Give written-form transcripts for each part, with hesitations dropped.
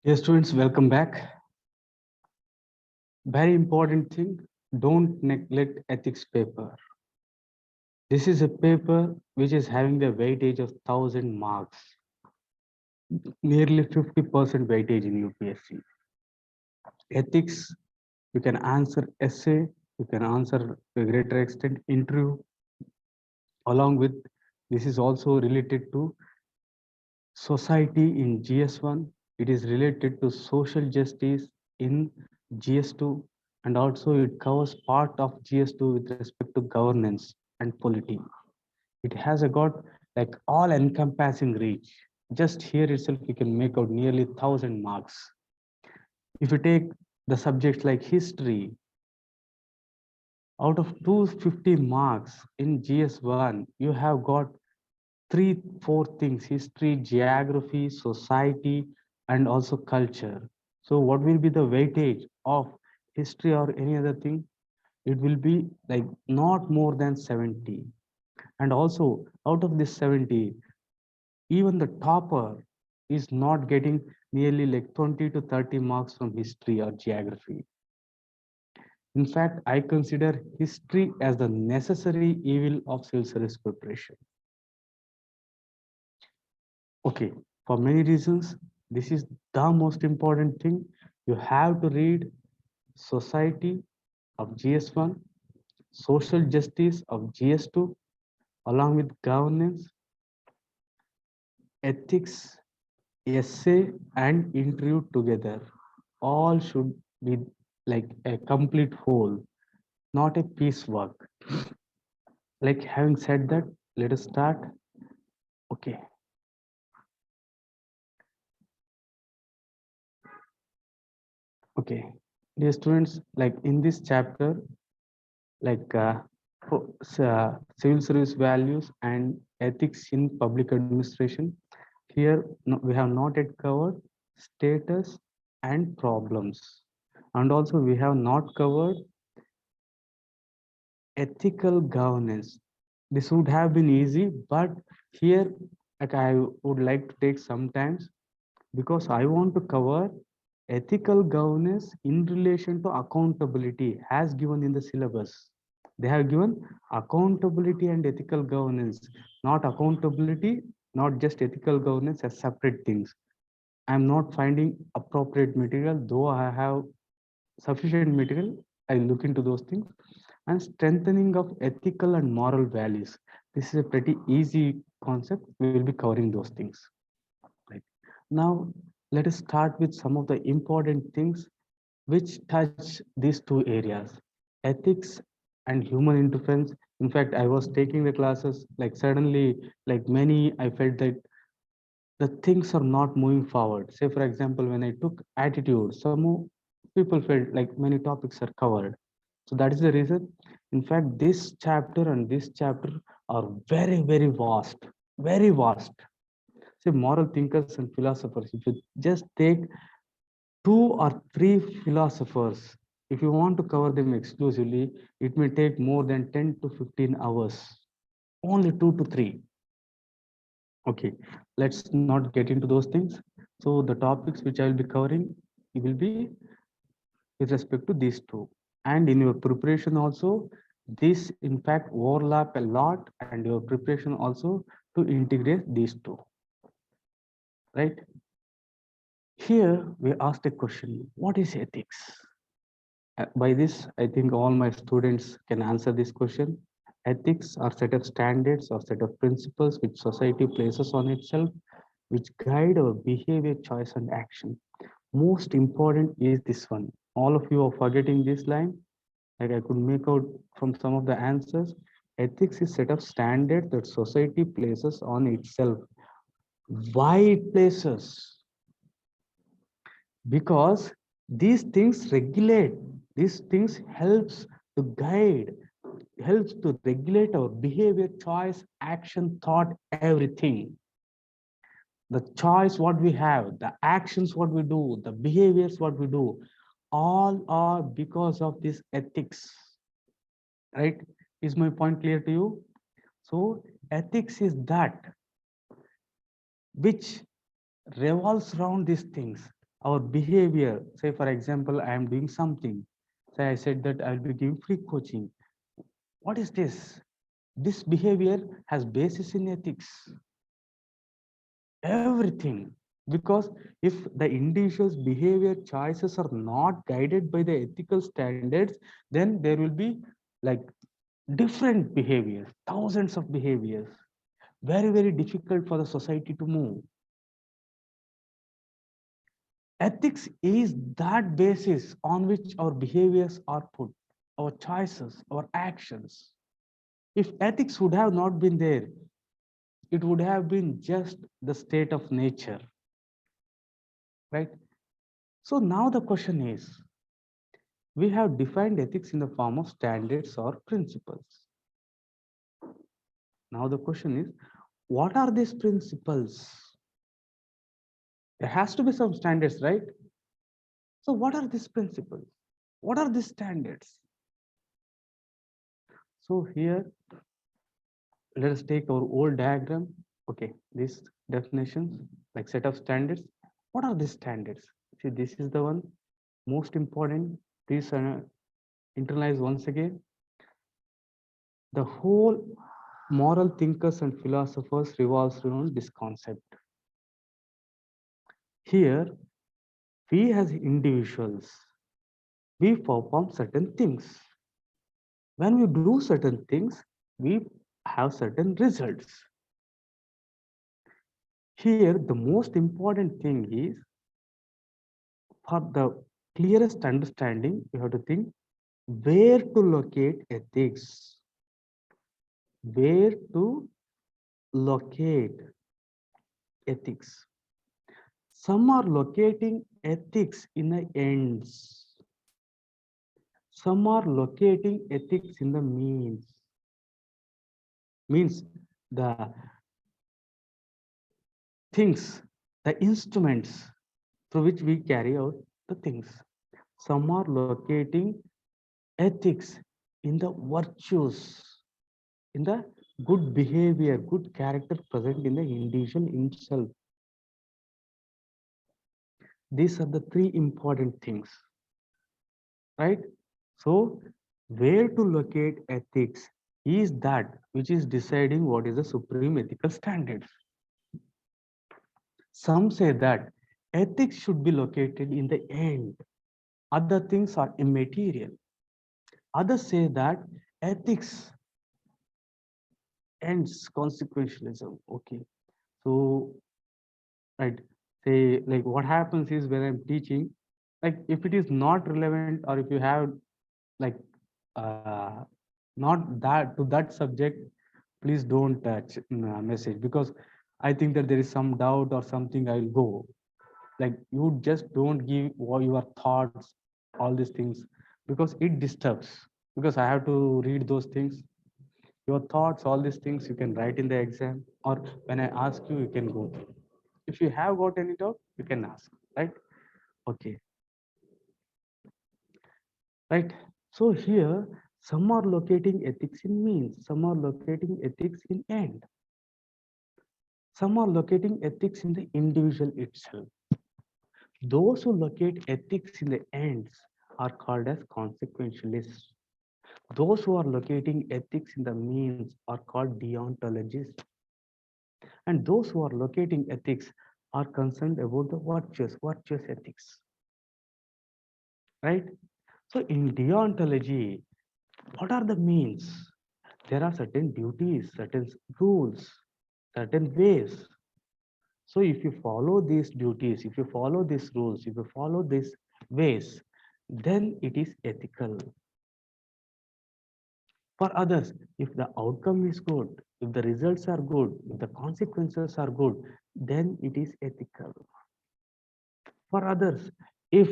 Dear students, welcome back. Very important thing, don't neglect ethics paper. This is a paper which is having the weightage of 1000 marks, nearly 50% weightage in UPSC. Ethics, you can answer essay, you can answer to a greater extent interview. Along with this is also related to society in GS1. It is related to social justice in GS2, and also it covers part of GS2 with respect to governance and polity. It has a got like all encompassing reach. Just here itself, you can make out nearly 1000 marks. If you take the subjects like history, out of 250 marks in GS1, you have got four things: history, geography, society, and also culture. So what will be the weightage of history or any other thing? It will be like not more than 70. And also out of this 70, even the topper is not getting nearly like 20 to 30 marks from history or geography. In fact, I consider history as the necessary evil of civil service preparation. Okay, for many reasons, this is the most important thing. You have to read Society of GS1, Social Justice of GS2, along with Governance, Ethics, Essay, and Interview together. All should be like a complete whole, not a piecework. Like having said that, let us start. Okay. Okay, dear students, like in this chapter, like civil service values and ethics in public administration. Here we have not yet covered status and problems, and also we have not covered ethical governance. This would have been easy, but here like I would like to take some time because I want to cover ethical governance in relation to accountability as given in the syllabus. They have given accountability and ethical governance, not accountability, not just ethical governance as separate things. I'm not finding appropriate material, though I have sufficient material. I look into those things. And strengthening of ethical and moral values. This is a pretty easy concept. We will be covering those things. Right. Now, let us start with some of the important things which touch these two areas, ethics and human interference. In fact, I was taking the classes, like suddenly, like many, I felt that the things are not moving forward. Say, for example, when I took attitude, some people felt like many topics are covered. So that is the reason. In fact, this chapter and this chapter are very, very vast, very vast. Say, moral thinkers and philosophers, if you just take 2 or 3 philosophers, if you want to cover them exclusively, it may take more than 10 to 15 hours. Only 2 to 3. Okay, let's not get into those things. So the topics which I will be covering, it will be with respect to these two. And in your preparation also, this in fact overlap a lot, and your preparation also to integrate these two, right? Here we asked a question, what is ethics? By this, I think all my students can answer this question. Ethics are set of standards or set of principles which society places on itself, which guide our behavior, choice, and action. Most important is this one. All of you are forgetting this line. Like I could make out from some of the answers. Ethics is set of standards that society places on itself. Why it places? Because these things regulate, these things helps to guide, helps to regulate our behavior, choice, action, thought, everything. The choice what we have, the actions what we do, the behaviors what we do, all are because of this ethics, right? Is my point clear to you? So ethics is that which revolves around these things. our behavior. Say, for example, I am doing something. Say, I said that I'll be giving free coaching. What is this? This behavior has basis in ethics. Everything. Because if the individual's behavior choices are not guided by the ethical standards, then there will be like different behaviors, thousands of behaviors, very, very difficult for the society to move. Ethics is that basis on which our behaviors are put, our choices, our actions. If ethics would have not been there, it would have been just the state of nature, right? So now the question is, we have defined ethics in the form of standards or principles. Now the question is, what are these principles? There has to be some standards, right? So what are these principles? What are these standards? So here, let us take our old diagram. Okay, these definitions, like set of standards. What are these standards? See, this is the one most important. Please internalize once again. The whole moral thinkers and philosophers revolves around this concept. Here, we as individuals, we perform certain things. When we do certain things, we have certain results. Here, the most important thing is, for the clearest understanding, you have to think where to locate ethics. Where to locate ethics. Some are locating ethics in the ends. Some are locating ethics in the means. Means the things, the instruments through which we carry out the things. Some are locating ethics in the virtues, in the good behavior, good character present in the individual himself. These are the three important things, right? So, where to locate ethics is that which is deciding what is the supreme ethical standard. Some say that ethics should be located in the end. Other things are immaterial. Others say that ethics ends consequentialism. Okay. So, right, say like what happens is when I'm teaching, like if it is not relevant or if you have like uh, not that to that subject, please don't touch message, because I think that there is some doubt or something. I'll go, like you just don't give all your thoughts, all these things, because it disturbs, because I have to read those things. Your thoughts, all these things you can write in the exam, or when I ask you, you can go through. If you have got any doubt, you can ask, right? Okay, right. So here, some are locating ethics in means, some are locating ethics in end, some are locating ethics in the individual itself. Those who locate ethics in the ends are called as consequentialists. Those who are locating ethics in the means are called deontologists. And those who are locating ethics are concerned about the virtuous ethics, right? So in deontology, what are the means? There are certain duties, certain rules, certain ways. So if you follow these duties, if you follow these rules, if you follow these ways, then it is ethical. For others, if the outcome is good, if the results are good, if the consequences are good, then it is ethical. For others, if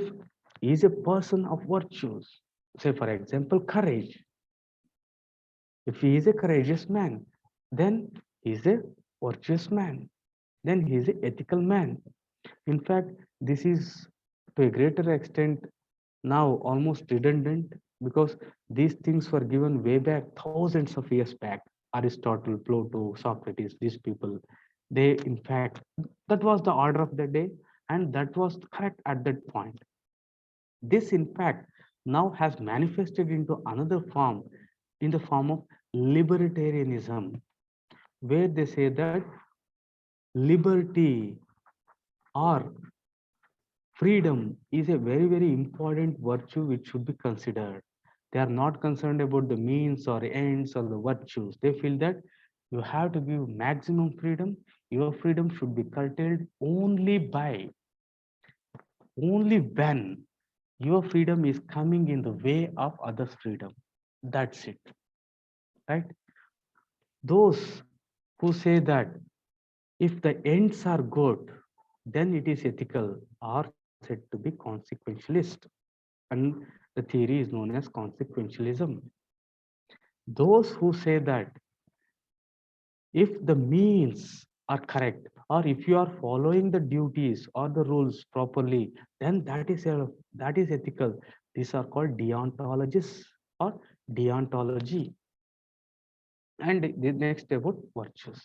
he is a person of virtues, say for example, courage, if he is a courageous man, then he is a virtuous man, then he is an ethical man. In fact, this is to a greater extent now almost redundant, because these things were given way back thousands of years back. Aristotle, Plato, Socrates, these people, they in fact, that was the order of the day, and that was correct at that point. This, in fact, now has manifested into another form in the form of libertarianism, where they say that liberty or freedom is a very, very important virtue which should be considered. They are not concerned about the means or ends or the virtues. They feel that you have to give maximum freedom. Your freedom should be curtailed only when your freedom is coming in the way of others' freedom. That's it, right? Those who say that if the ends are good, then it is ethical, are said to be consequentialist. And the theory is known as consequentialism. Those who say that if the means are correct, or if you are following the duties or the rules properly, then that is ethical. These are called deontologists or deontology. And the next about virtues.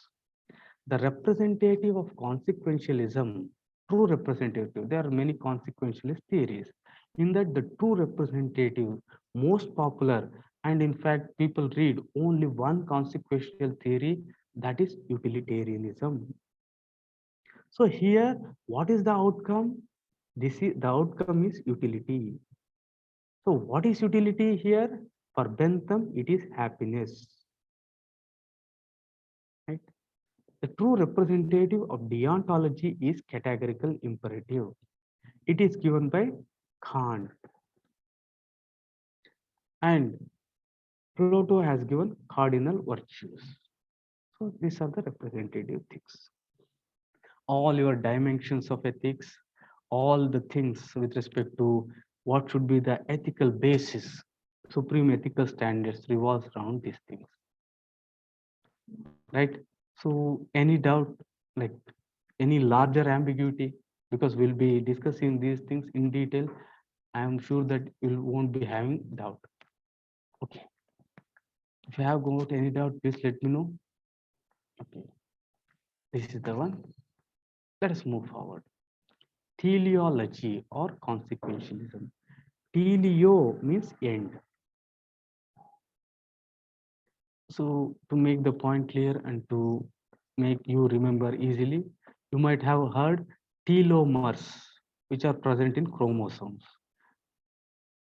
The representative of consequentialism, true representative, there are many consequentialist theories. In that, the true representative, most popular, and in fact, people read only one consequential theory, that is utilitarianism. So here, what is the outcome? The outcome is utility. So what is utility here? For Bentham, it is happiness. Right? The true representative of deontology is categorical imperative. It is given by Kant. And Plato has given cardinal virtues. So these are the representative things. All your dimensions of ethics, all the things with respect to what should be the ethical basis, supreme ethical standards revolves around these things. Right? So any doubt, like any larger ambiguity, because we'll be discussing these things in detail, I am sure that you won't be having doubt. Okay. If you have got any doubt, please let me know. Okay. This is the one. Let us move forward. Teleology or consequentialism. Teleo means end. So to make the point clear and to make you remember easily, you might have heard telomeres, which are present in chromosomes.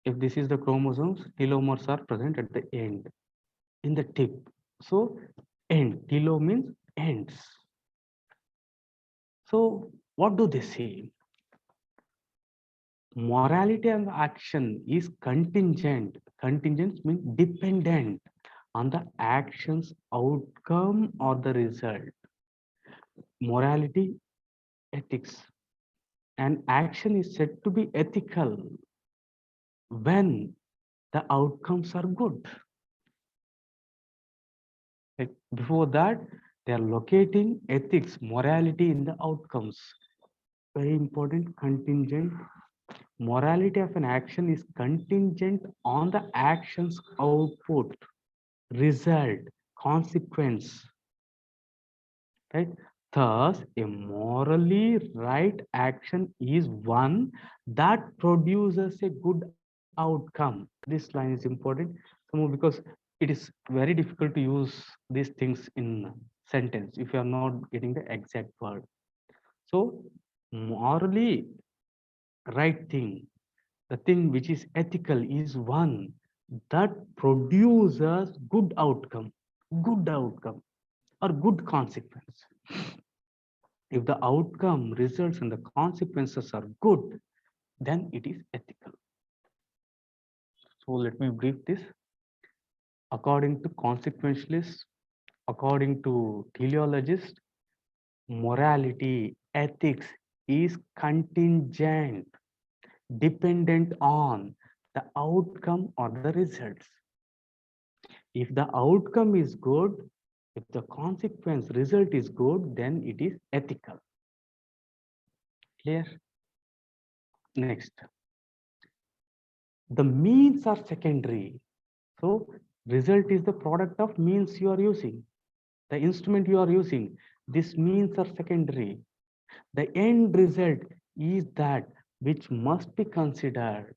If this is the chromosomes, telomeres are present at the end, in the tip. So end, telo means ends. So what do they say? Morality and action is contingent. Contingent means dependent on the action's outcome or the result. Morality, ethics, and action is said to be ethical when the outcomes are good. Like before that, they are locating ethics, morality in the outcomes. Very important, contingent. Morality of an action is contingent on the action's output, result, consequence. Right? Thus, a morally right action is one that produces a good outcome. This line is important, because it is very difficult to use these things in sentence if you are not getting the exact word. So, morally right thing, the thing which is ethical, is one that produces good outcome, or good consequence. If the outcome, results, and the consequences are good, then it is ethical. So let me brief this. According to consequentialists, according to teleologists, morality, ethics is contingent, dependent on the outcome or the results. If the outcome is good, if the consequence result is good, then it is ethical. Clear? Next. The means are secondary. So result is the product of means you are using. The instrument you are using, these means are secondary. The end result is that which must be considered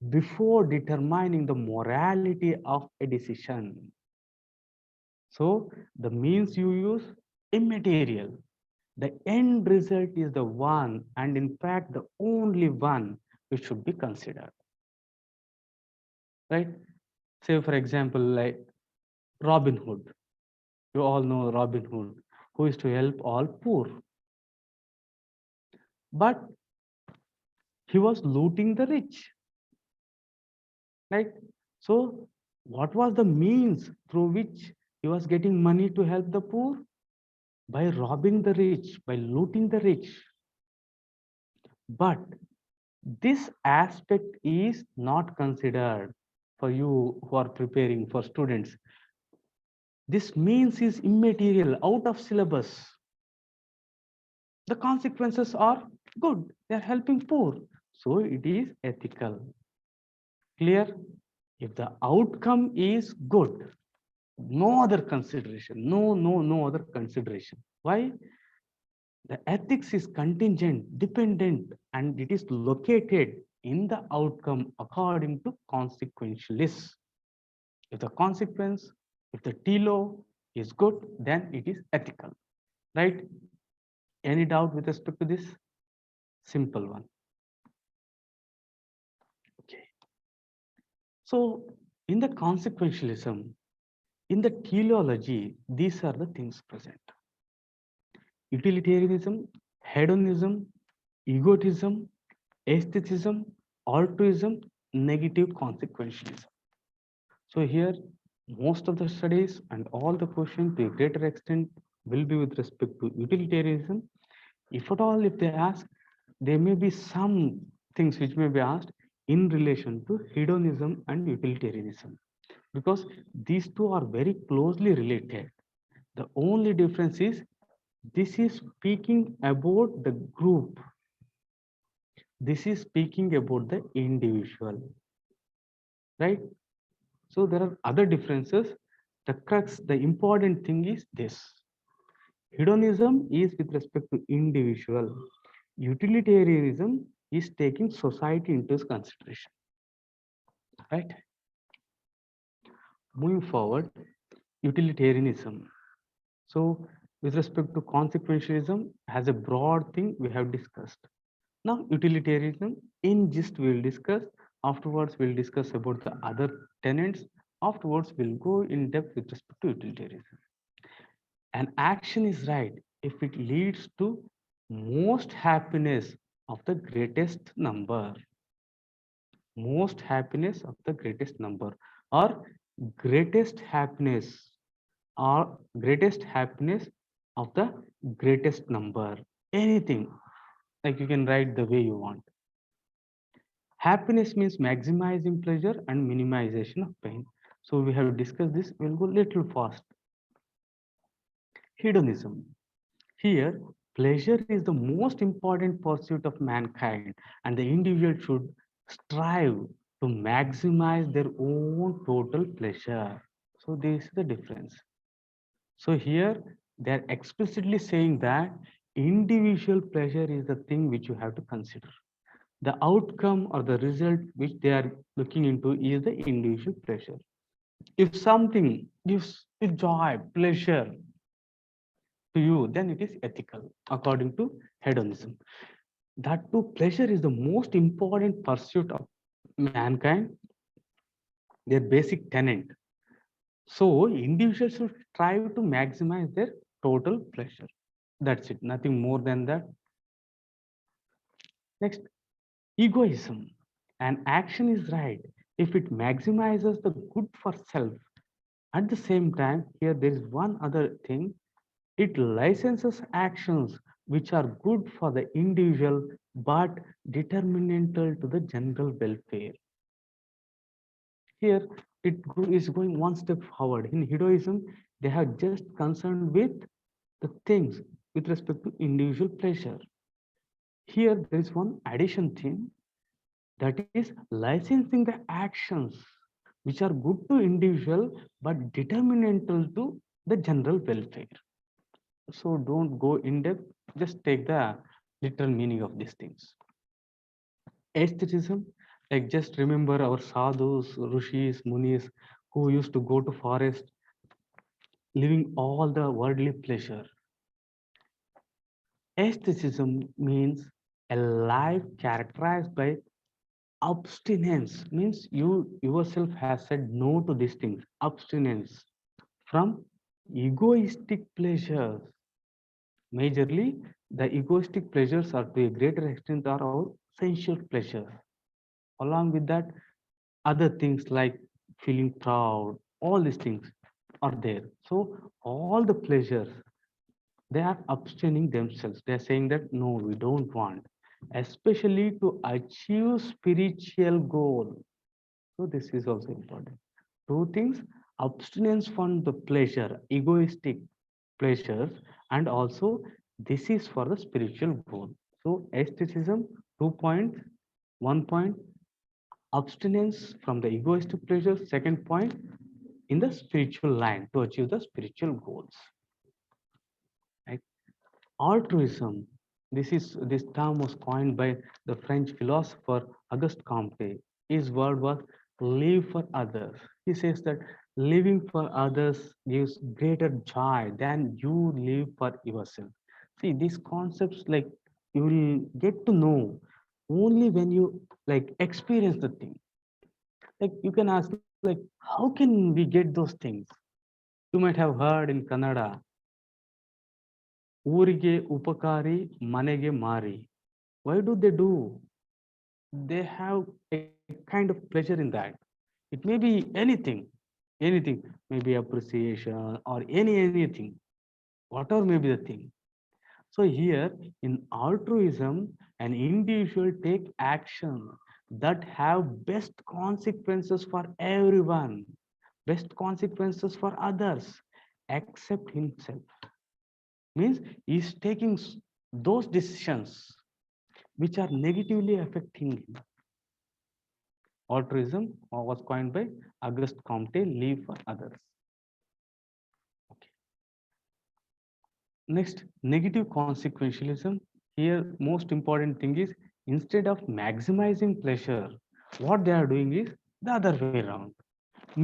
before determining the morality of a decision. So the means you use immaterial. The end result is the one, and in fact, the only one which should be considered. Right? Say, for example, like Robin Hood. You all know Robin Hood, who is to help all poor. But he was looting the rich. Right? So, what was the means through which he was getting money to help the poor? By robbing the rich, by looting the rich. But this aspect is not considered for you who are preparing for students. This means is immaterial, out of syllabus. The consequences are good. They are helping poor. So it is ethical. Clear? If the outcome is good, no other consideration. No other consideration. Why? The ethics is contingent, dependent, and it is located in the outcome according to consequentialists. If the consequence, if the TLO is good, then it is ethical. Right? Any doubt with respect to this? Simple one. Okay. So in the consequentialism, in the teleology, these are the things present. Utilitarianism, hedonism, egotism, aestheticism, altruism, negative consequentialism. So here, most of the studies and all the questions to a greater extent will be with respect to utilitarianism. If at all, if they ask, there may be some things which may be asked in relation to hedonism and utilitarianism, because these two are very closely related. The only difference is this is speaking about the group. This is speaking about the individual, right? So there are other differences. The crux, the important thing is this. Hedonism is with respect to individual. Utilitarianism is taking society into consideration, right? Moving forward, utilitarianism. So with respect to consequentialism, has a broad thing we have discussed. Now utilitarianism, in gist we'll discuss. Afterwards, we'll discuss about the other tenets. Afterwards, we'll go in depth with respect to utilitarianism. An action is right if it leads to most happiness of the greatest number. Most happiness of the greatest number, or greatest happiness, or greatest happiness of the greatest number. Anything, like you can write the way you want. Happiness means maximizing pleasure and minimization of pain. So we have discussed this. We'll go little fast. Hedonism. Here, pleasure is the most important pursuit of mankind, and the individual should strive to maximize their own total pleasure. So this is the difference. So here they are explicitly saying that individual pleasure is the thing which you have to consider. The outcome or the result which they are looking into is the individual pleasure. If something gives you joy, pleasure to you, then it is ethical according to hedonism. That too, pleasure is the most important pursuit of mankind, their basic tenet. So individuals should strive to maximize their total pleasure. That's it, nothing more than that. Next, egoism. An action is right if it maximizes the good for self. At the same time, here there is one other thing. It licenses actions which are good for the individual but determinantal to the general welfare. Here it is going one step forward. In hedonism, they have just concerned with the things with respect to individual pleasure. Here there is one addition thing, that is licensing the actions which are good to individual but determinantal to the general welfare. So don't go in depth, just take the literal meaning of these things. Aestheticism, like just remember our sadhus, rishis, munis who used to go to forest, living all the worldly pleasure. Aestheticism means a life characterized by abstinence, means you yourself has said no to these things. Abstinence from egoistic pleasures. Majorly, the egoistic pleasures are to a greater extent are our sensual pleasures. Along with that, other things like feeling proud, all these things are there. So all the pleasures, they are abstaining themselves. They are saying that no, we don't want, especially to achieve spiritual goal. So this is also important. Two things: abstinence from the pleasure, egoistic pleasures, and also this is for the spiritual goal. So aestheticism, 2 points. 1 point, abstinence from the egoistic pleasures. Second point, in the spiritual line to achieve the spiritual goals. Right? Altruism. This term was coined by the French philosopher Auguste Comte. His word was live for others. He says that living for others gives greater joy than you live for yourself. See, these concepts like you will get to know only when you like experience the thing. Like you can ask like how can we get those things? You might have heard in Kannada, ಊರಿಗೆ ಉಪಕಾರಿ ಮನೆಗೆ ಮಾರಿ. Why do they do? They have a kind of pleasure in that. It may be anything, maybe appreciation or anything, whatever may be the thing. So here in altruism, an individual take action that have best consequences for everyone, best consequences for others, except himself. Means he's taking those decisions which are negatively affecting him. Altruism was coined by Auguste Comte, live for others. Okay. Next, negative consequentialism. Here, most important thing is instead of maximizing pleasure, what they are doing is the other way around,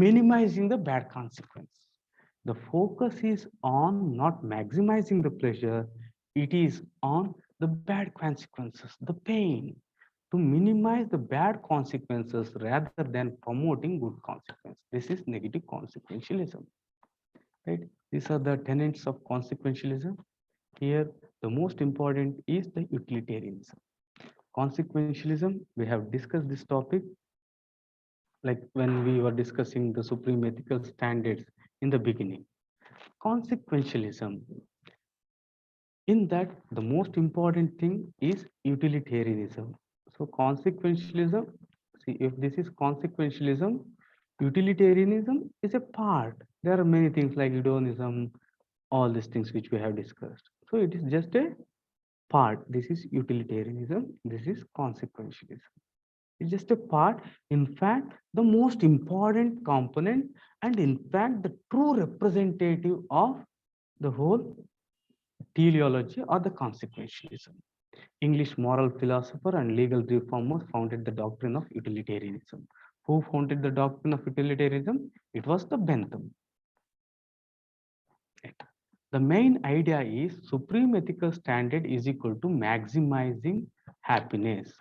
minimizing the bad consequence. The focus is on not maximizing the pleasure, it is on the bad consequences, the pain, to minimize the bad consequences rather than promoting good consequences. This is negative consequentialism, right? These are the tenets of consequentialism. Here, the most important is the utilitarianism. Consequentialism, we have discussed this topic like when we were discussing the supreme ethical standards in the beginning. Consequentialism, in that the most important thing is utilitarianism. So consequentialism, see if this is consequentialism, utilitarianism is a part. There are many things like hedonism, all these things which we have discussed. So it is just a part. This is utilitarianism, this is consequentialism. It's just a part. In fact, the most important component, and in fact, the true representative of the whole teleology or the consequentialism. English moral philosopher and legal reformer founded the doctrine of utilitarianism. Who founded the doctrine of utilitarianism? It was the Bentham. The main idea is supreme ethical standard is equal to maximizing happiness.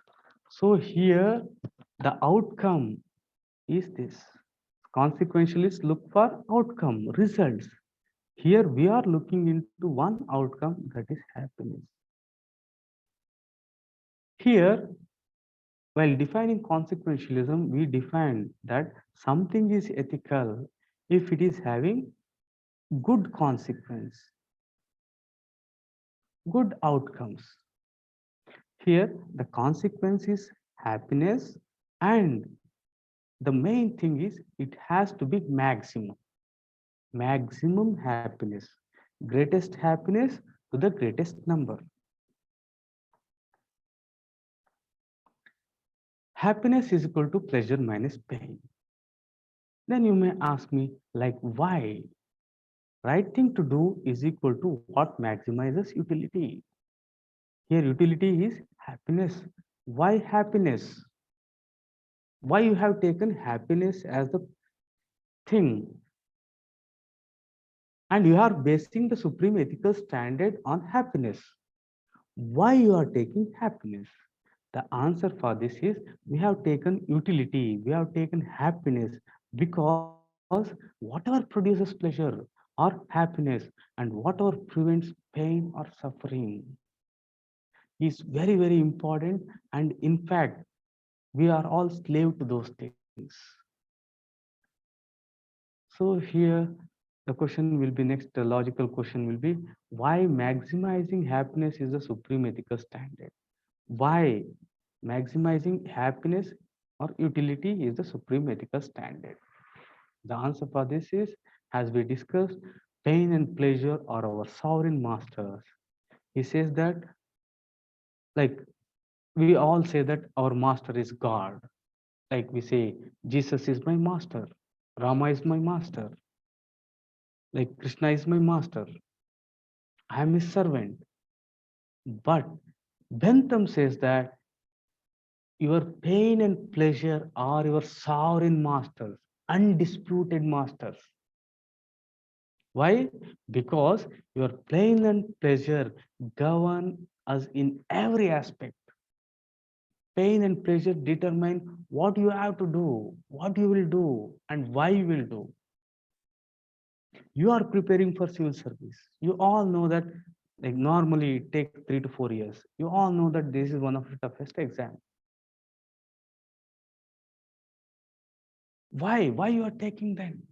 So here the outcome is this. Consequentialists look for outcome, results. Here we are looking into one outcome, that is happiness. Here, while defining consequentialism, we define that something is ethical if it is having good consequence, good outcomes. Here, the consequence is happiness, and the main thing is it has to be maximum happiness, greatest happiness to the greatest number. Happiness is equal to pleasure minus pain. Then you may ask me, like, why? Right thing to do is equal to what maximizes utility. Here utility is happiness. Why happiness? Why you have taken happiness as the thing, and you are basing the supreme ethical standard on happiness? Why you are taking happiness? The answer for this is we have taken utility, we have taken happiness because whatever produces pleasure or happiness and whatever prevents pain or suffering is very, very important. And in fact, we are all slave to those things. So here the question will be next, the logical question will be, why maximizing happiness is the supreme ethical standard? Why maximizing happiness or utility is the supreme ethical standard? The answer for this is, as we discussed, pain and pleasure are our sovereign masters. He says that, like, we all say that our master is God. Like we say, Jesus is my master, Rama is my master, like Krishna is my master, I am his servant. But Bentham says that your pain and pleasure are your sovereign masters, undisputed masters. Why? Because your pain and pleasure govern us in every aspect. Pain and pleasure determine what you have to do, what you will do, and why you will do. You are preparing for civil service. You all know that, like, normally it takes 3 to 4 years. You all know that this is one of the toughest exams. Why you are taking them?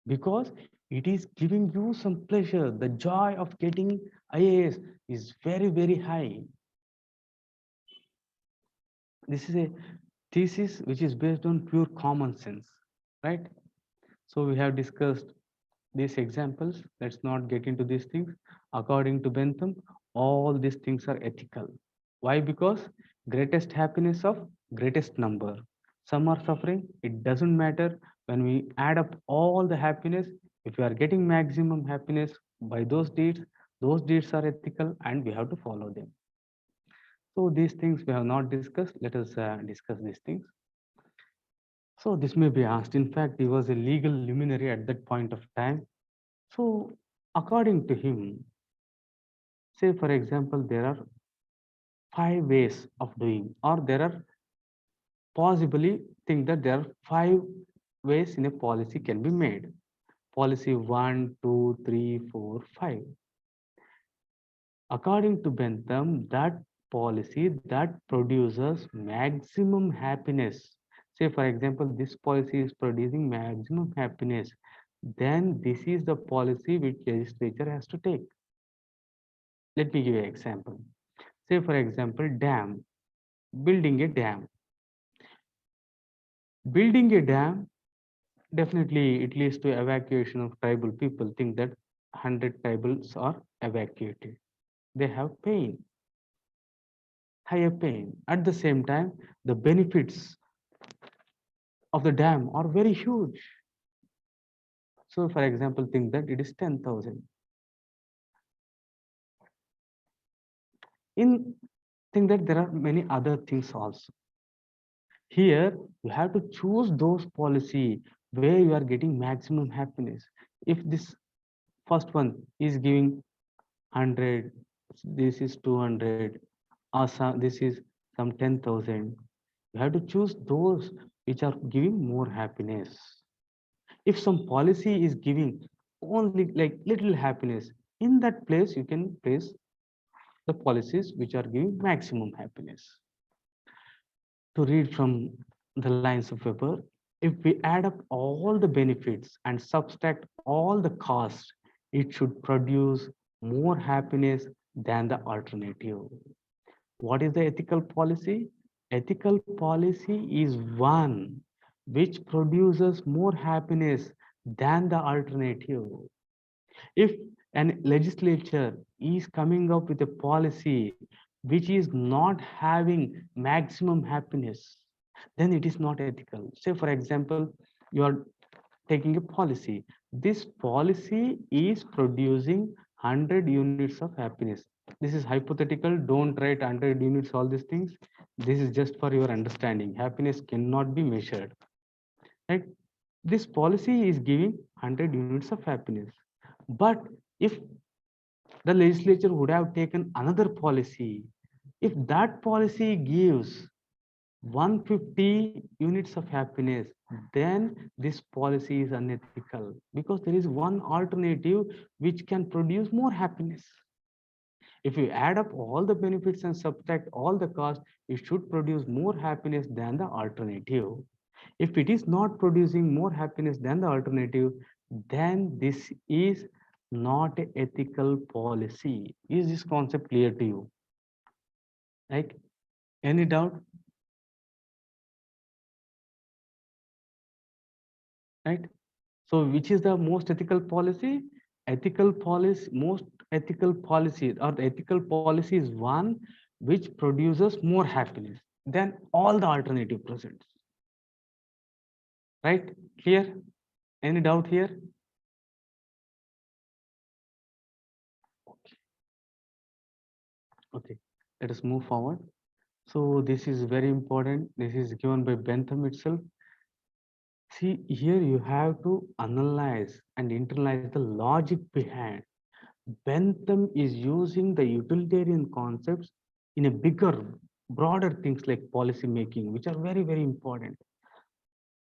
Because it is giving you some pleasure. The joy of getting IAS is very, very high. This is a thesis which is based on pure common sense, right? So we have discussed these examples. Let's not get into these things. According to Bentham, all these things are ethical. Why? Because greatest happiness of greatest number. Some are suffering. It doesn't matter. When we add up all the happiness, if we are getting maximum happiness by those deeds are ethical and we have to follow them. So these things we have not discussed. Let us discuss these things. So this may be asked. In fact, he was a legal luminary at that point of time. So according to him, say for example, there are 5 ways of doing, or there are possibly think that there are 5 ways in a policy can be made. Policy 1, 2, 3, 4, 5. According to Bentham, that policy that produces maximum happiness. Say for example, this policy is producing maximum happiness. Then this is the policy which legislature has to take. Let me give you an example. Say for example, dam, building a dam. Building a dam, definitely it leads to evacuation of tribal people. Think that 100 tribals are evacuated. They have pain, higher pain. At the same time, the benefits of the dam are very huge. So for example, think that it is 10,000. In think that there are many other things also. Here, you have to choose those policy where you are getting maximum happiness. If this first one is giving 100, this is 200, or this is some 10,000, you have to choose those which are giving more happiness. If some policy is giving only like little happiness, in that place you can place the policies which are giving maximum happiness. To read from the lines of Weber, if we add up all the benefits and subtract all the cost, it should produce more happiness than the alternative. What is the ethical policy? Ethical policy is one which produces more happiness than the alternative. If an legislature is coming up with a policy which is not having maximum happiness, then it is not ethical. Say, for example, you are taking a policy. This policy is producing 100 units of happiness. This is hypothetical. Don't write 100 units, all these things. This is just for your understanding. Happiness cannot be measured. Right? This policy is giving 100 units of happiness. But if the legislature would have taken another policy, if that policy gives 150 units of happiness, then this policy is unethical because there is one alternative which can produce more happiness. If you add up all the benefits and subtract all the costs, it should produce more happiness than the alternative. If it is not producing more happiness than the alternative, then this is not an ethical policy. Is this concept clear to you? Like, any doubt? Right? So which is the most ethical policy? Ethical policy, most ethical policy or the ethical policy is one which produces more happiness than all the alternative presents. Right? Clear? Any doubt here? Okay, let us move forward. So this is very important. This is given by Bentham itself. See, here you have to analyze and internalize the logic behind. Bentham is using the utilitarian concepts in a bigger, broader things like policy making, which are very, very important.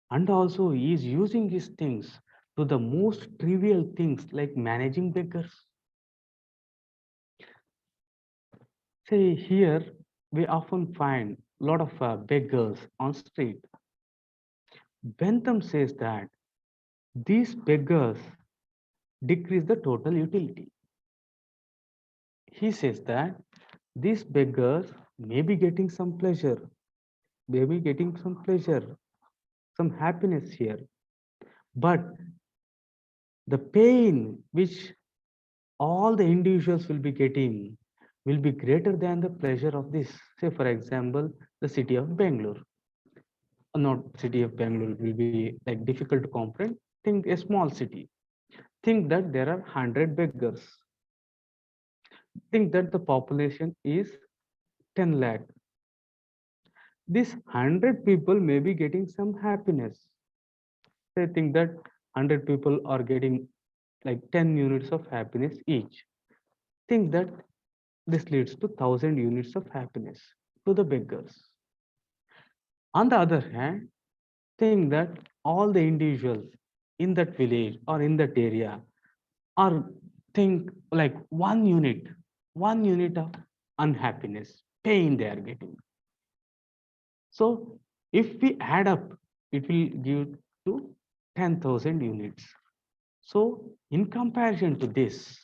And also he is using these things to the most trivial things like managing beggars. Say here, we often find a lot of beggars on street. Bentham says that these beggars decrease the total utility. He says that these beggars may be getting some pleasure, may be getting some pleasure, some happiness here, but the pain which all the individuals will be getting will be greater than the pleasure of this. Say, for example, the city of Bangalore. Not city of Bangalore will be like difficult to comprehend. Think a small city. Think that there are 100 beggars. Think that the population is 10 lakh. This 100 people may be getting some happiness. They think that 100 people are getting like 10 units of happiness each. Think that this leads to 1,000 units of happiness to the beggars. On the other hand, think that all the individuals in that village or in that area are think like 1 unit of unhappiness, pain they are getting. So if we add up, it will give to 10,000 units. So in comparison to this,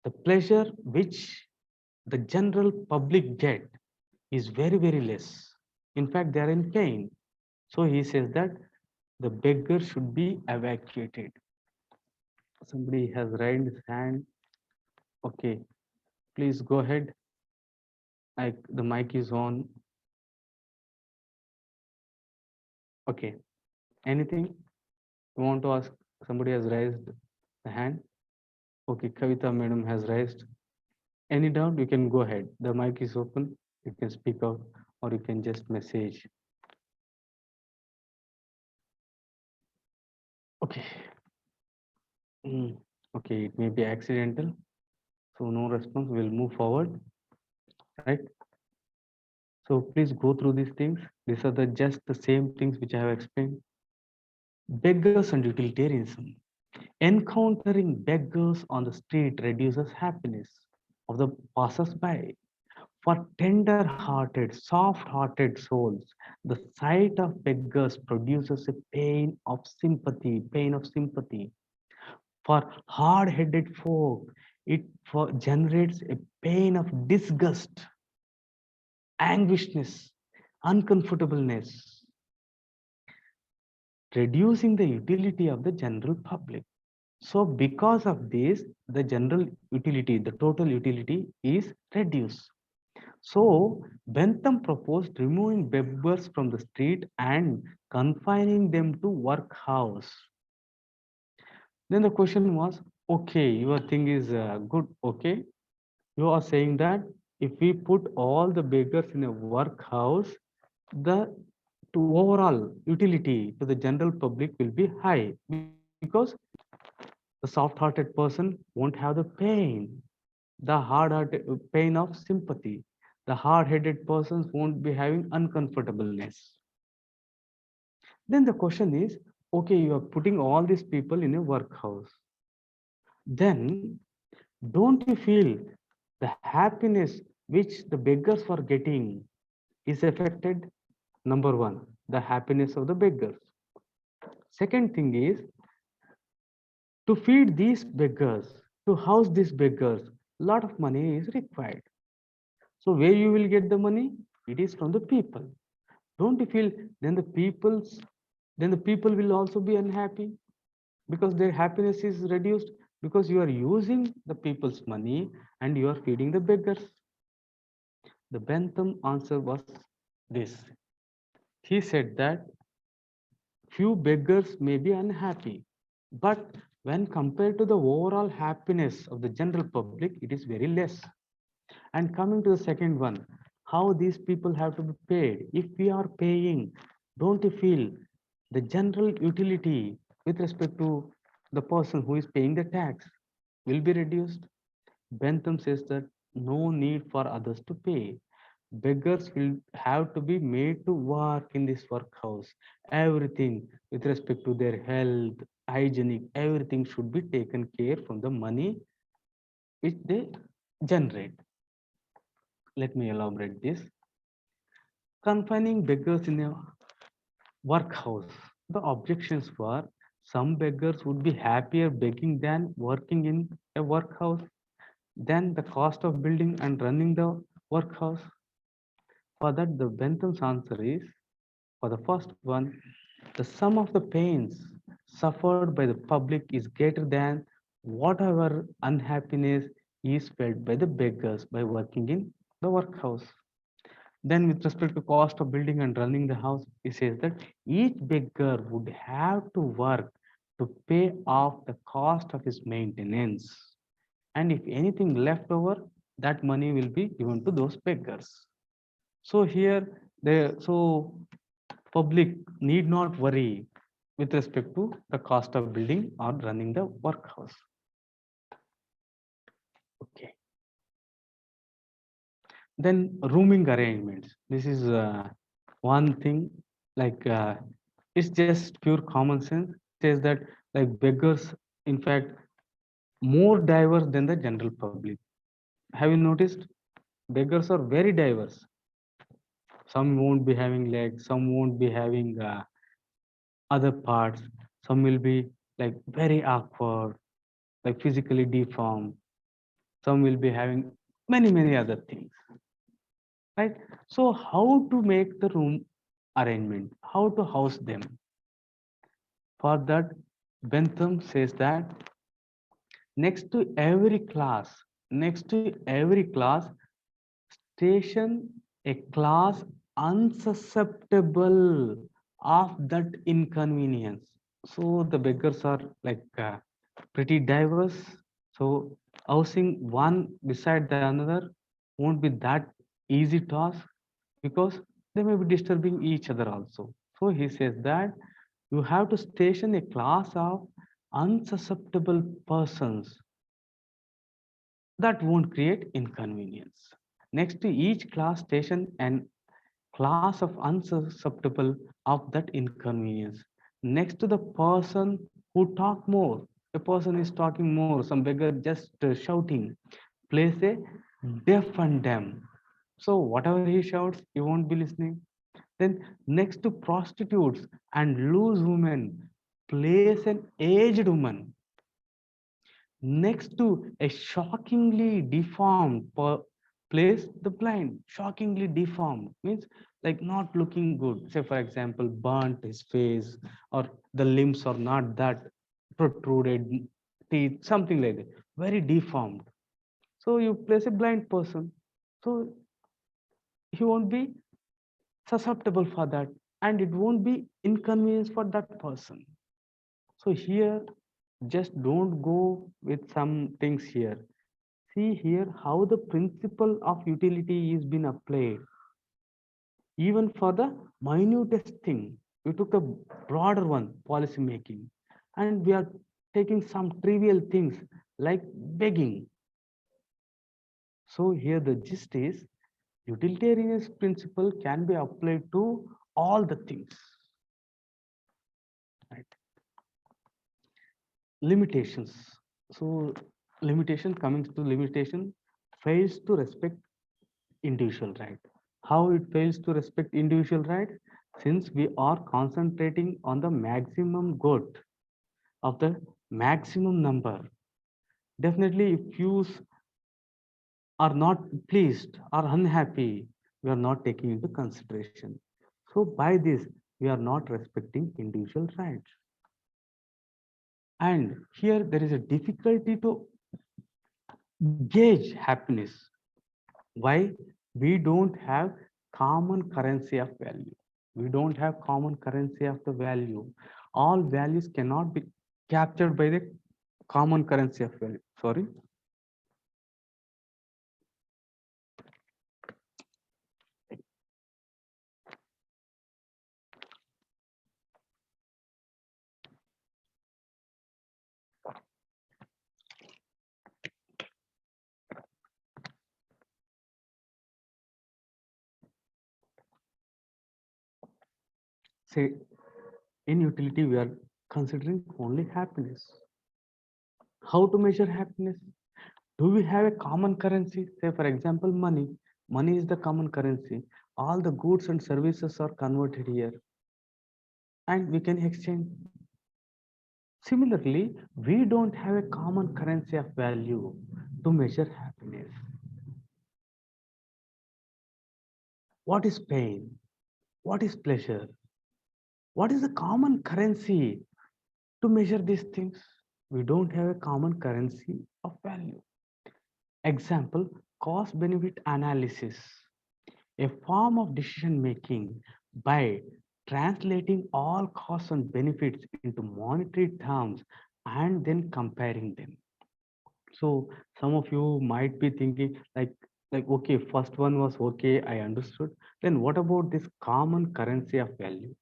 the pleasure which the general public get is very, very less. In fact, they are in pain. So he says that the beggar should be evacuated. Somebody has raised his hand. Okay, please go ahead. Like the mic is on. Okay, anything you want to ask? Somebody has raised the hand. Okay, Kavita madam has raised. Any doubt? You can go ahead. The mic is open. You can speak out or you can just message. Okay. Okay, it may be accidental. So no response. We'll move forward. Right. So please go through these things. These are the just the same things which I have explained. Beggars and utilitarianism. Encountering beggars on the street reduces happiness of the passers-by. For tender-hearted, soft-hearted souls, the sight of beggars produces a pain of sympathy. For hard-headed folk, generates a pain of disgust, anguishness, uncomfortableness, reducing the utility of the general public. So because of this, the general utility, the total utility is reduced. So Bentham proposed removing beggars from the street and confining them to workhouse. Then the question was, Okay, your thing is good. Okay, you are saying that if we put all the beggars in a workhouse, the to overall utility to the general public will be high because the soft-hearted person won't have the pain, the hard-hearted pain of sympathy. The hard-headed persons won't be having uncomfortableness. Then the question is, okay, you are putting all these people in a workhouse. Then don't you feel the happiness which the beggars were getting is affected? Number one, the happiness of the beggars. Second thing is to feed these beggars, to house these beggars, a lot of money is required. So where you will get the money? It is from the people. Don't you feel then the people will also be unhappy because their happiness is reduced because you are using the people's money and you are feeding the beggars. The Bentham answer was this. He said that few beggars may be unhappy, but when compared to the overall happiness of the general public, it is very less. And coming to the second one, how these people have to be paid. If we are paying, don't you feel the general utility with respect to the person who is paying the tax will be reduced? Bentham says that no need for others to pay. Beggars will have to be made to work in this workhouse. Everything with respect to their health, hygienic, everything should be taken care from the money which they generate. Let me elaborate this. Confining beggars in a workhouse. The objections were some beggars would be happier begging than working in a workhouse. Then the cost of building and running the workhouse. For that, the Bentham's answer is for the first one, the sum of the pains suffered by the public is greater than whatever unhappiness is felt by the beggars by working in the workhouse. Then, with respect to cost of building and running the house, he says that each beggar would have to work to pay off the cost of his maintenance. And if anything left over, that money will be given to those beggars. So here, public need not worry with respect to the cost of building or running the workhouse. Okay. Then rooming arrangements. This is one thing like it's just pure common sense. Says that like beggars, in fact, more diverse than the general public. Have you noticed? Beggars are very diverse. Some won't be having legs, some won't be having other parts. Some will be like very awkward, like physically deformed. Some will be having many other things, right? So how to make the room arrangement? How to house them? For that, Bentham says that next to every class, next to every class, station a class unsusceptible of that inconvenience. So the beggars are like pretty diverse. So housing one beside the another won't be that easy task because they may be disturbing each other also. So he says that you have to station a class of unsusceptible persons that won't create inconvenience. Next to each class station an class of unsusceptible of that inconvenience. Next to the person who talk more, a person is talking more, some beggar just shouting, place a deaf and dumb. So whatever he shouts, you won't be listening. Then next to prostitutes and loose women, place an aged woman next to a shockingly deformed place. The blind shockingly deformed means like not looking good, say for example burnt his face or the limbs are not that protruded, teeth something like that, very deformed. So you place a blind person, so he won't be susceptible for that and it won't be inconvenience for that person. So here Just don't go with some things here. See here how the principle of utility is been applied. Even for the minutest thing, we took the broader one, policy making, and we are taking some trivial things like begging. So here the gist is utilitarianism principle can be applied to all the things. Right? Limitations. So limitation, coming to limitation, fails to respect individual right. How it fails to respect individual right? Since we are concentrating on the maximum good of the maximum number. Definitely, if you are not pleased or unhappy, we are not taking into consideration. So by this, we are not respecting individual rights. And here there is a difficulty to gauge happiness. Why? We don't have common currency of value. We don't have common currency of the value. All values cannot be captured by the common currency of value. Sorry. Say in utility, we are considering only happiness. How to measure happiness? Do we have a common currency? Say, for example, money. Money is the common currency. All the goods and services are converted here and we can exchange. Similarly, we don't have a common currency of value to measure happiness. What is pain? What is pleasure? What is the common currency to measure these things? We don't have a common currency of value. Example, cost benefit analysis, a form of decision making by translating all costs and benefits into monetary terms and then comparing them. So some of you might be thinking like okay, first one was okay, I understood. Then what about this common currency of value?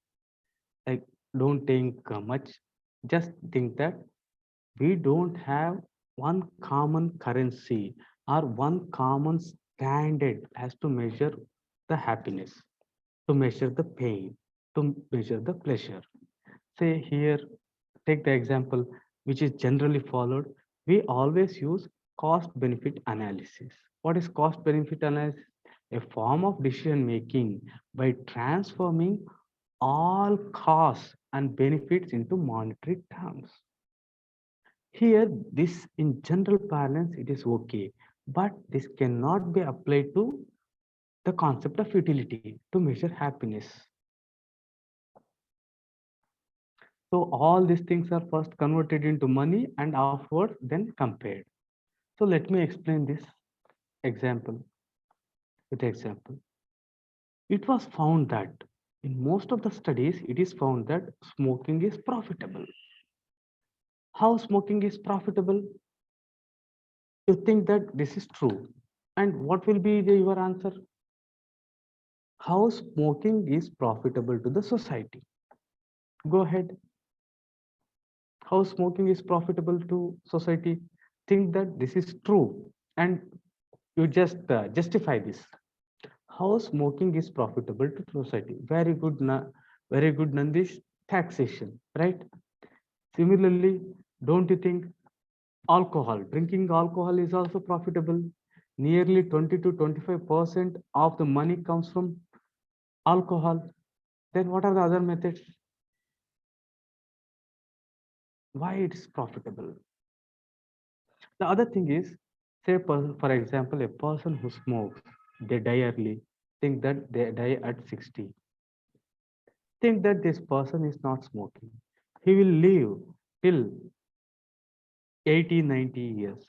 Like don't think much, just think that we don't have one common currency or one common standard as to measure the happiness, to measure the pain, to measure the pleasure. Say here, take the example which is generally followed. We always use cost benefit analysis. What is cost benefit analysis? A form of decision making by transforming all costs and benefits into monetary terms. Here, this in general parlance, it is okay, but this cannot be applied to the concept of utility to measure happiness. So all these things are first converted into money and afterwards then compared. So let me explain this example with example. It was found that in most of the studies, it is found that smoking is profitable. How smoking is profitable? You think that this is true. And what will be your answer? How smoking is profitable to the society? Go ahead. How smoking is profitable to society? Think that this is true and you just justify this. How smoking is profitable to society? Very good, very good, Nandish. Taxation, right? Similarly, don't you think alcohol, drinking alcohol is also profitable? Nearly 20 to 25% of the money comes from alcohol. Then what are the other methods? Why it's profitable? The other thing is, say for example, a person who smokes, they die early, think that they die at 60. Think that this person is not smoking. He will live till 80, 90 years.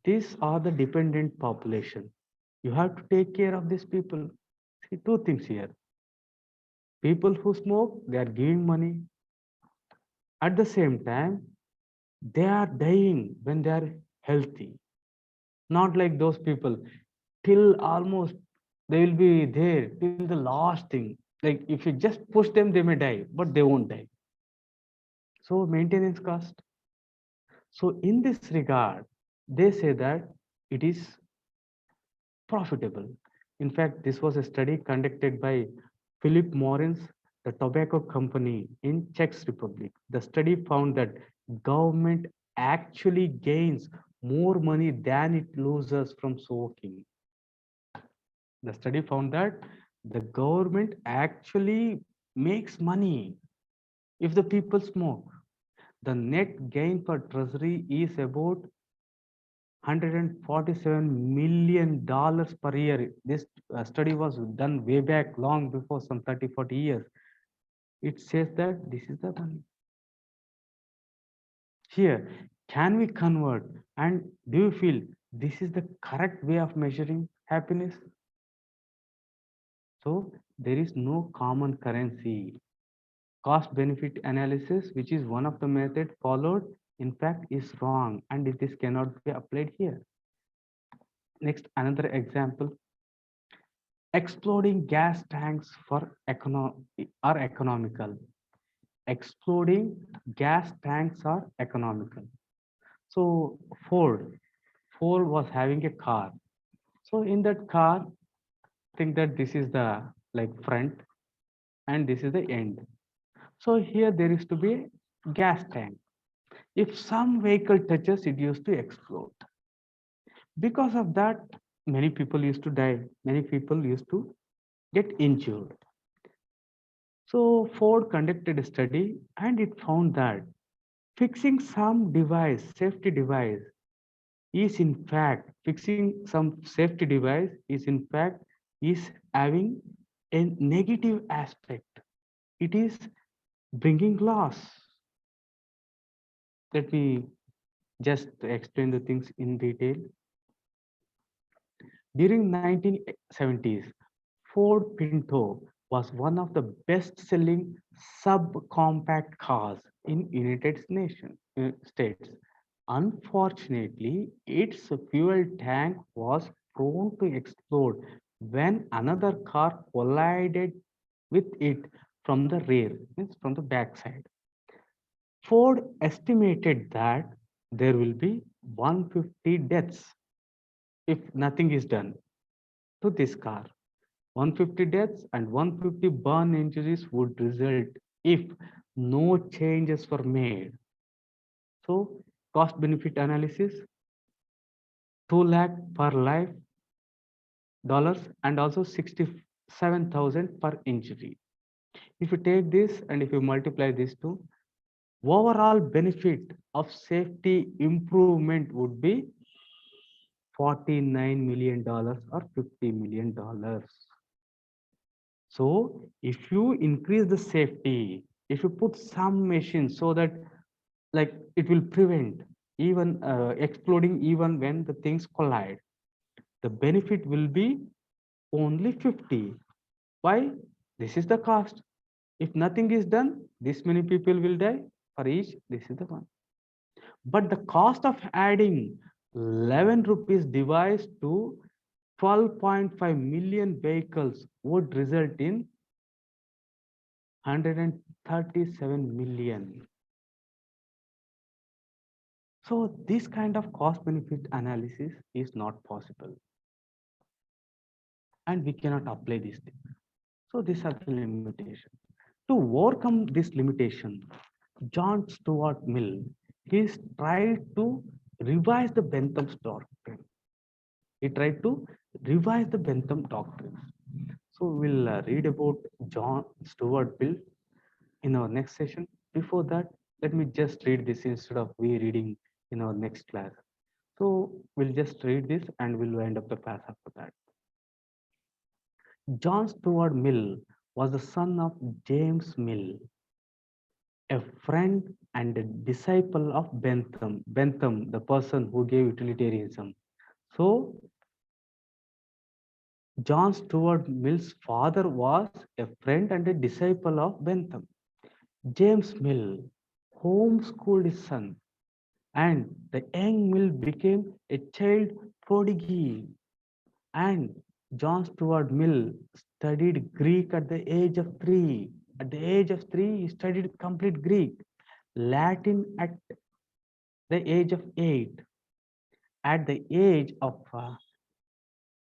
These are the dependent population. You have to take care of these people. See two things here. People who smoke, they are giving money. At the same time, They are dying when they are healthy, not like those people till almost they will be there till the last thing. Like if you just push them, they may die, but they won't die. So maintenance cost. So in this regard, they say that it is profitable. In fact, this was a study conducted by Philip Morris, the tobacco company in Czech Republic. The study found that government actually gains more money than it loses from smoking. The study found that the government actually makes money if the people smoke. The net gain for treasury is about $147 million per year. This study was done way back long before, some 30, 40 years. It says that this is the money. Here, can we convert? And do you feel this is the correct way of measuring happiness? So there is no common currency. Cost benefit analysis, which is one of the method followed, in fact is wrong, and this cannot be applied here. Next, another example. Exploding gas tanks are economical. Exploding gas tanks are economical. So Ford was having a car. So in that car, think that this is the like front and this is the end. So here there is to be a gas tank. If some vehicle touches, it used to explode. Because of that, many people used to die. Many people used to get injured. So Ford conducted a study and it found that fixing some device, safety device, is in fact fixing some safety device is in fact is having a negative aspect. It is bringing loss. Let me just explain the things in detail. During 1970s, Ford Pinto was one of the best-selling subcompact cars in States. Unfortunately, its fuel tank was prone to explode when another car collided with it from the rear, means from the backside. Ford estimated that there will be 150 deaths if nothing is done to this car. 150 deaths and 150 burn injuries would result if no changes were made. So, cost benefit analysis, 2 lakh per life dollars and also 67,000 per injury. If you take this and if you multiply these two, overall benefit of safety improvement would be $49 million or $50 million. So if you increase the safety, if you put some machines so that like it will prevent even exploding even when the things collide, the benefit will be only 50. Why? This is the cost. If nothing is done, this many people will die for each. This is the one. But the cost of adding 11 rupees device to 12.5 million vehicles would result in 137 million. So this kind of cost benefit analysis is not possible. And we cannot apply these things. So these are the limitations. To overcome this limitation, John Stuart Mill, he tried to revise the Bentham's doctrine. He tried to revise the Bentham doctrines. So we'll read about John Stuart Mill in our next session. Before that, let me just read this instead of we reading in our next class. So we'll just read this and we'll wind up the class after that. John Stuart Mill was the son of James Mill, a friend and a disciple of Bentham. Bentham, the person who gave utilitarianism. So John Stuart Mill's father was a friend and a disciple of Bentham. James Mill homeschooled his son. and the young Mill became a child prodigy. And John Stuart Mill studied Greek at the age of 3. At the age of 3, he studied complete Greek, Latin at the age of 8. At the age of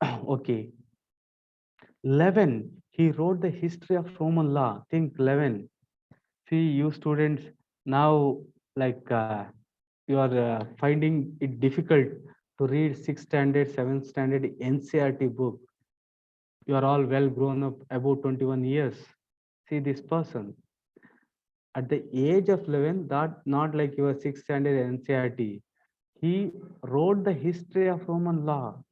okay, 11, he wrote the history of Roman law. Think 11. See, you students now, like you are finding it difficult to read 6th standard, 7th standard NCRT book. You are all well grown up, about 21 years. See this person at the age of 11, that not like your 6th standard NCRT. He wrote the history of Roman law,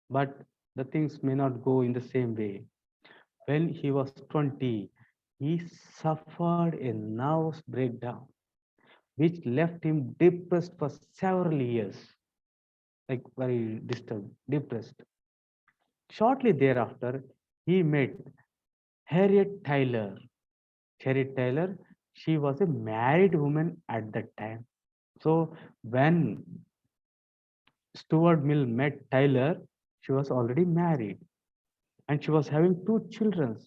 but the things may not go in the same way. When he was 20, he suffered a nervous breakdown, which left him depressed for several years, like very disturbed, depressed. Shortly thereafter, he met Harriet Taylor. Harriet Taylor, she was a married woman at that time. So when Stuart Mill met Taylor, she was already married and she was having two children.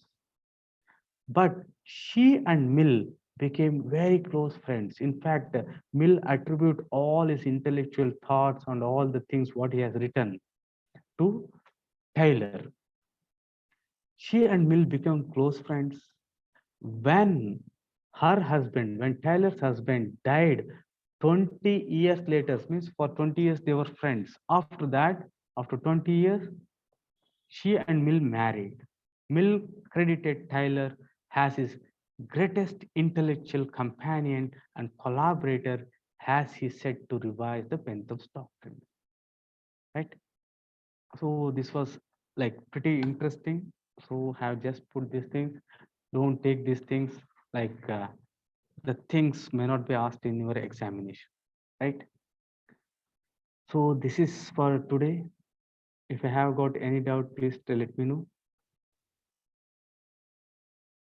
But she and Mill became very close friends. In fact, Mill attribute all his intellectual thoughts and all the things what he has written to Taylor. She and Mill became close friends. When when Taylor's husband died 20 years later, means for 20 years they were friends. After that, after 20 years, she and Mill married. Mill credited Taylor as his greatest intellectual companion and collaborator as he set to revise the Bentham doctrine. Right? So this was like pretty interesting. So have just put these things. Don't take these things like the things may not be asked in your examination. Right? So this is for today. If I have got any doubt, please let me know.